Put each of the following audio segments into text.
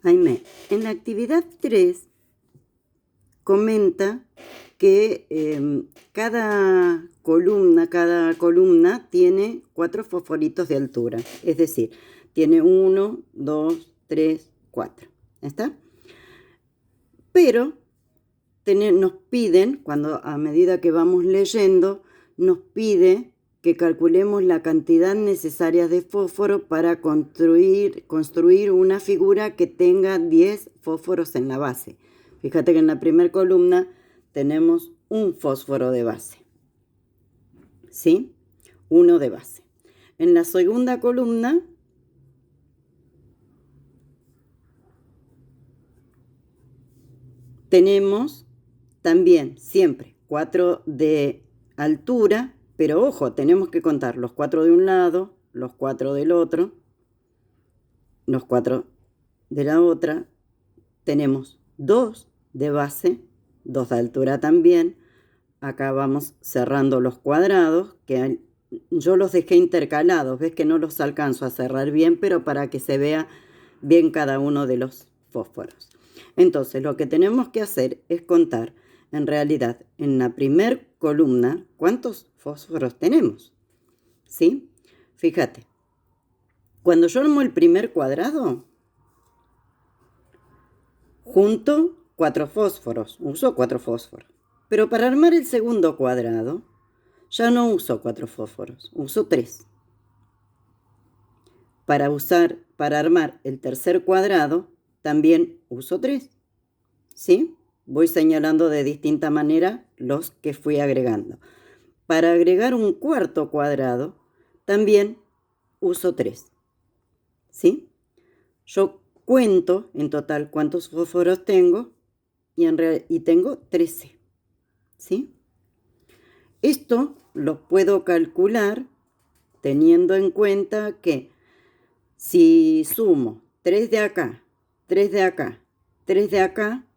Jaime, en la actividad 3 comenta que cada columna tiene 4 fosforitos de altura. Es decir, tiene 1, 2, 3, 4. ¿Está? Pero nos piden, a medida que vamos leyendo, nos pide que calculemos la cantidad necesaria de fósforo para construir una figura que tenga 10 fósforos en la base. Fíjate que en la primera columna tenemos un fósforo de base, ¿sí? Uno de base. En la segunda columna tenemos también siempre 4 de altura, pero ojo, tenemos que contar los 4 de un lado, los 4 del otro, los 4 de la otra. Tenemos 2 de base, 2 de altura también. Acá vamos cerrando los cuadrados, que yo los dejé intercalados, ves que no los alcanzo a cerrar bien, pero para que se vea bien cada uno de los fósforos. Entonces, lo que tenemos que hacer es contar, en realidad, en la primera columna, ¿cuántos fósforos tenemos? ¿Sí? Fíjate, cuando yo armo el primer cuadrado, junto 4 fósforos, uso 4 fósforos. Pero para armar el segundo cuadrado, ya no uso 4 fósforos, uso 3. Para armar el tercer cuadrado, también uso 3. ¿Sí? Voy señalando de distinta manera los que fui agregando. Para agregar un cuarto cuadrado, también uso 3. ¿Sí? Yo cuento en total cuántos fósforos tengo y tengo 13. ¿Sí? Esto lo puedo calcular teniendo en cuenta que si sumo 3 de acá, 3 de acá, 3 de acá,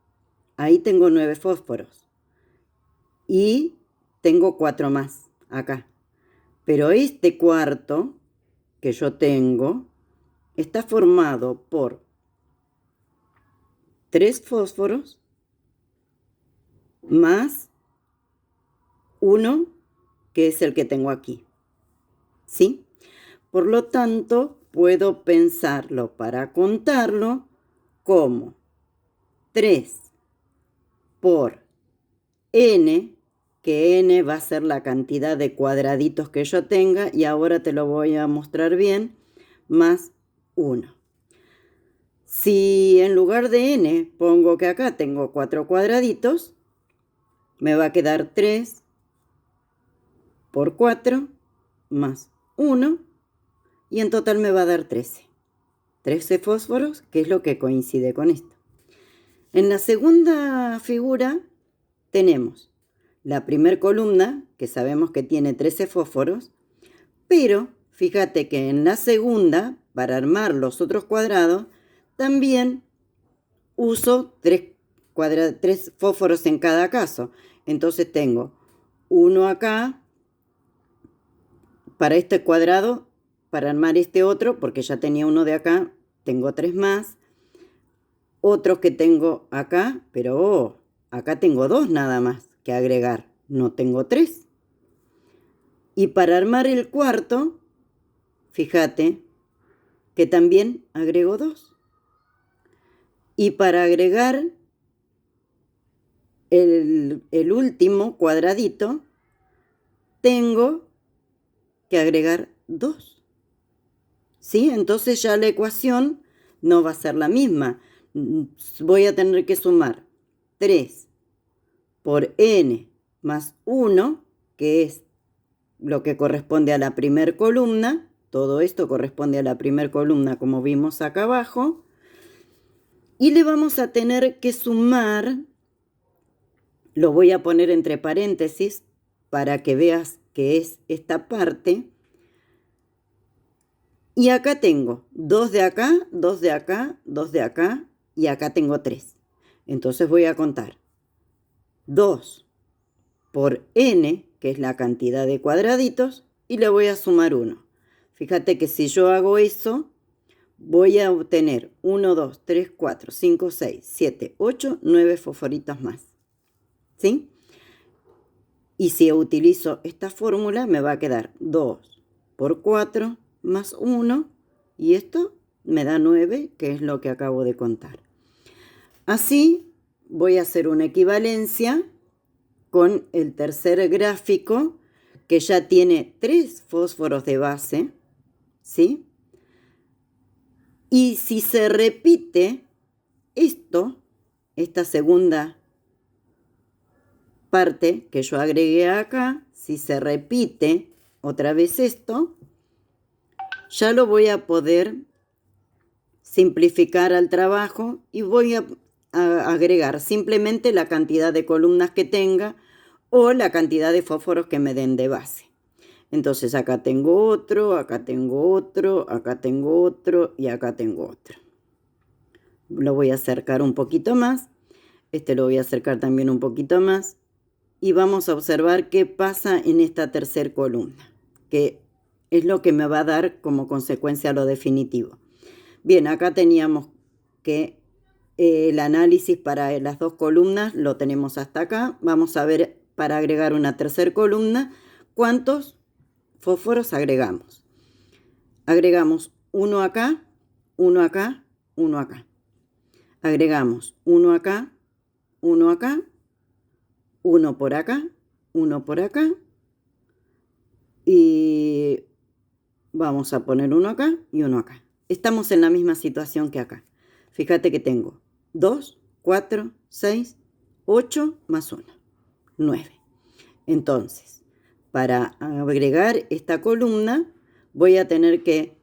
ahí tengo 9 fósforos. Y tengo 4 más acá. Pero este cuarto que yo tengo está formado por 3 fósforos más 1 que es el que tengo aquí. ¿Sí? Por lo tanto, puedo pensarlo para contarlo como 3 por n, que n va a ser la cantidad de cuadraditos que yo tenga, y ahora te lo voy a mostrar bien, más 1. Si en lugar de n pongo que acá tengo 4 cuadraditos, me va a quedar 3 por 4 más 1, y en total me va a dar 13. 13 fósforos, que es lo que coincide con esto. En la segunda figura tenemos la primera columna, que sabemos que tiene 13 fósforos, pero fíjate que en la segunda, para armar los otros cuadrados, también uso 3 fósforos en cada caso. Entonces tengo uno acá para este cuadrado, para armar este otro, porque ya tenía uno de acá, tengo 3 más. Otros que tengo acá, pero acá tengo 2 nada más que agregar, no tengo 3. Y para armar el cuarto, fíjate que también agrego 2. Y para agregar el último cuadradito, tengo que agregar 2. ¿Sí? Entonces ya la ecuación no va a ser la misma. Voy a tener que sumar 3 por n más 1, que es lo que corresponde a la primera columna. Todo esto corresponde a la primera columna, como vimos acá abajo. Y le vamos a tener que sumar, lo voy a poner entre paréntesis para que veas que es esta parte. Y acá tengo 2 de acá, 2 de acá, 2 de acá, y acá tengo 3. Entonces voy a contar 2 por n, que es la cantidad de cuadraditos, y le voy a sumar 1. Fíjate que si yo hago eso, voy a obtener 1, 2, 3, 4, 5, 6, 7, 8, 9 fosforitos más. ¿Sí? Y si utilizo esta fórmula, me va a quedar 2 por 4 más 1. Y esto me da 9, que es lo que acabo de contar. Así voy a hacer una equivalencia con el tercer gráfico, que ya tiene 3 fósforos de base, ¿sí? Y si se repite esto, esta segunda parte que yo agregué acá, si se repite otra vez esto, ya lo voy a poder simplificar al trabajo y voy a agregar simplemente la cantidad de columnas que tenga o la cantidad de fósforos que me den de base. Entonces acá tengo otro, acá tengo otro, acá tengo otro y acá tengo otro. Lo voy a acercar un poquito más. Este lo voy a acercar también un poquito más. Y vamos a observar qué pasa en esta tercera columna, que es lo que me va a dar como consecuencia lo definitivo. Bien, acá teníamos que el análisis para las dos columnas lo tenemos hasta acá. Vamos a ver, para agregar una tercera columna, cuántos fósforos agregamos. Agregamos uno acá, uno acá, uno acá. Agregamos uno acá, uno acá, uno por acá, uno por acá. Y vamos a poner uno acá y uno acá. Estamos en la misma situación que acá. Fíjate que tengo 2, 4, 6, 8 más 1, 9. Entonces, para agregar esta columna, voy a tener que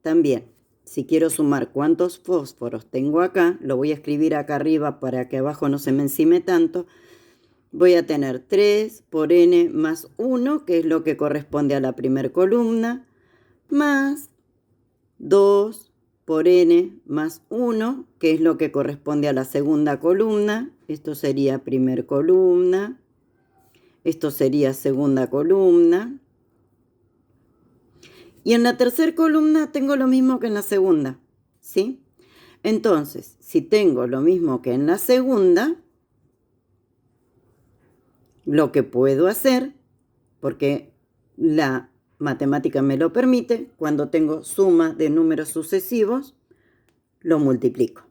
también, si quiero sumar cuántos fósforos tengo acá, lo voy a escribir acá arriba para que abajo no se me encime tanto. Voy a tener 3 por n más 1, que es lo que corresponde a la primera columna, más 2 por n más 1, que es lo que corresponde a la segunda columna. Esto sería primera columna. Esto sería segunda columna. Y en la tercera columna tengo lo mismo que en la segunda, ¿sí? Entonces, si tengo lo mismo que en la segunda, lo que puedo hacer, porque la matemática me lo permite, cuando tengo suma de números sucesivos, lo multiplico.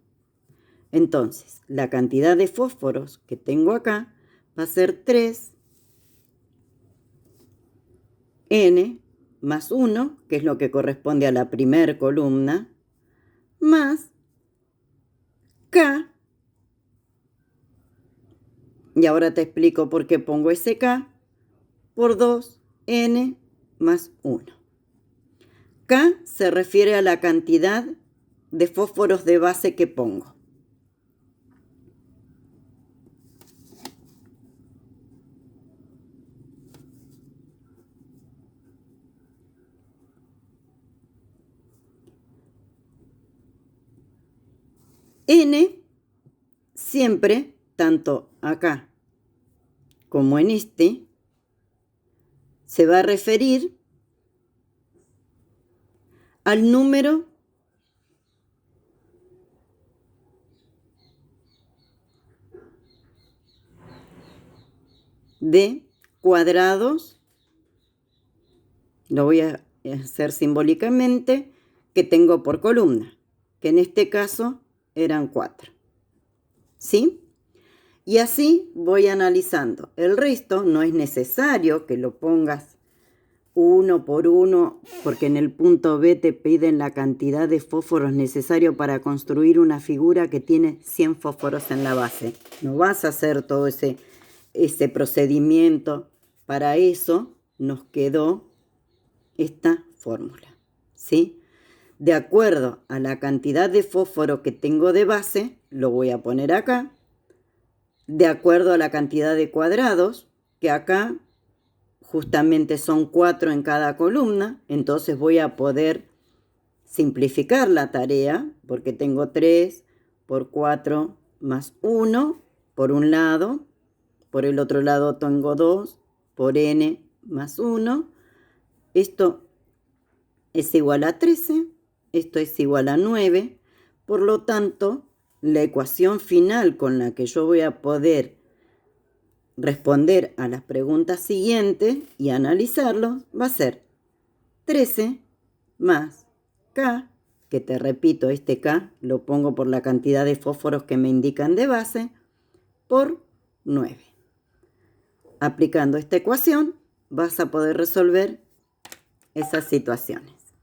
Entonces, la cantidad de fósforos que tengo acá va a ser 3n más 1, que es lo que corresponde a la primera columna, más k. Y ahora te explico por qué pongo ese k, por 2n más 1. K se refiere a la cantidad de fósforos de base que pongo. N siempre, tanto acá como en este, se va a referir al número de cuadrados, lo voy a hacer simbólicamente, que tengo por columna, que en este caso eran 4. ¿Sí? Y así voy analizando. El resto no es necesario que lo pongas uno por uno, porque en el punto B te piden la cantidad de fósforos necesario para construir una figura que tiene 100 fósforos en la base. No vas a hacer todo ese procedimiento. Para eso nos quedó esta fórmula, ¿sí? De acuerdo a la cantidad de fósforo que tengo de base, lo voy a poner acá. De acuerdo a la cantidad de cuadrados, que acá justamente son 4 en cada columna, entonces voy a poder simplificar la tarea, porque tengo 3 por 4 más 1 por un lado, por el otro lado tengo 2 por n más 1. Esto es igual a 13, esto es igual a 9. Por lo tanto, la ecuación final con la que yo voy a poder responder a las preguntas siguientes y analizarlos va a ser 13 más K, que te repito, este K lo pongo por la cantidad de fósforos que me indican de base, por 9. Aplicando esta ecuación vas a poder resolver esas situaciones.